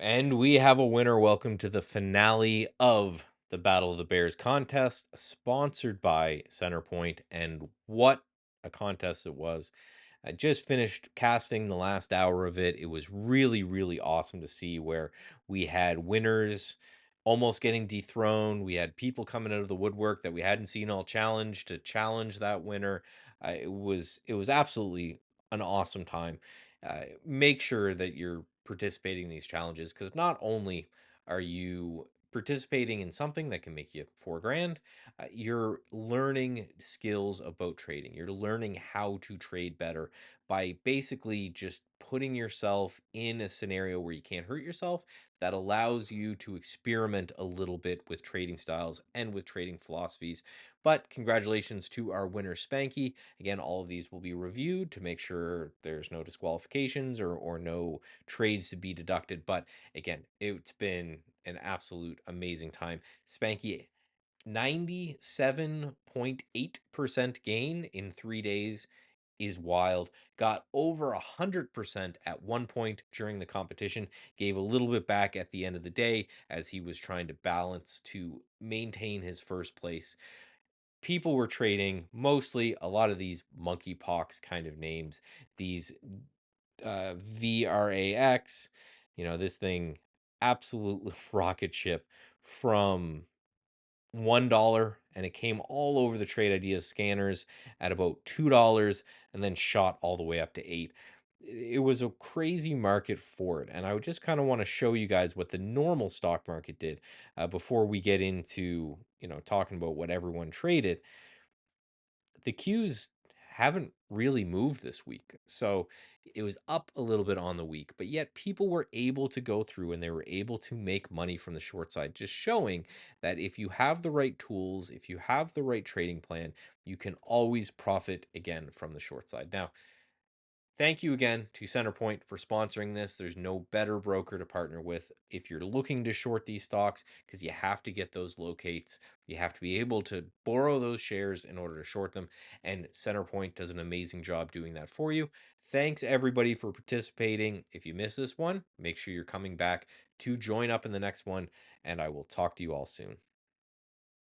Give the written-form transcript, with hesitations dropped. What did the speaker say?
And we have a winner. Welcome to the finale of the Battle of the Bears contest, sponsored by Centerpoint. And what a contest it was! I just finished casting the last hour of it. It was really, really awesome to see where we had winners almost getting dethroned. We had people coming out of the woodwork that we hadn't seen all challenge to challenge that winner. It was absolutely an awesome time. Make sure that you're participating in these challenges because not only are you participating in something that can make you 4 grand, you're learning skills about trading. You're learning how to trade better by basically just putting yourself in a scenario where you can't hurt yourself. That allows you to experiment a little bit with trading styles and with trading philosophies. But congratulations to our winner, Spanky. Again, all of these will be reviewed to make sure there's no disqualifications or no trades to be deducted. But again, it's been an absolute amazing time. Spanky, 97.8% gain in 3 days is wild. Got over 100% at one point during the competition. Gave a little bit back at the end of the day as he was trying to balance to maintain his first place. People were trading mostly a lot of these monkeypox kind of names, these VRAX, this thing absolutely rocket ship from $1, and it came all over the trade ideas scanners at about $2 and then shot all the way up to 8. It was a crazy market for it, and I would just kind of want to show you guys what the normal stock market did before we get into talking about what everyone traded. The Qs haven't really moved this week. So it was up a little bit on the week, but yet people were able to go through and they were able to make money from the short side, just showing that if you have the right tools, if you have the right trading plan, you can always profit again from the short side. Now, thank you again to Centerpoint for sponsoring this. There's no better broker to partner with if you're looking to short these stocks because you have to get those locates. You have to be able to borrow those shares in order to short them. And Centerpoint does an amazing job doing that for you. Thanks everybody for participating. If you missed this one, make sure you're coming back to join up in the next one. And I will talk to you all soon.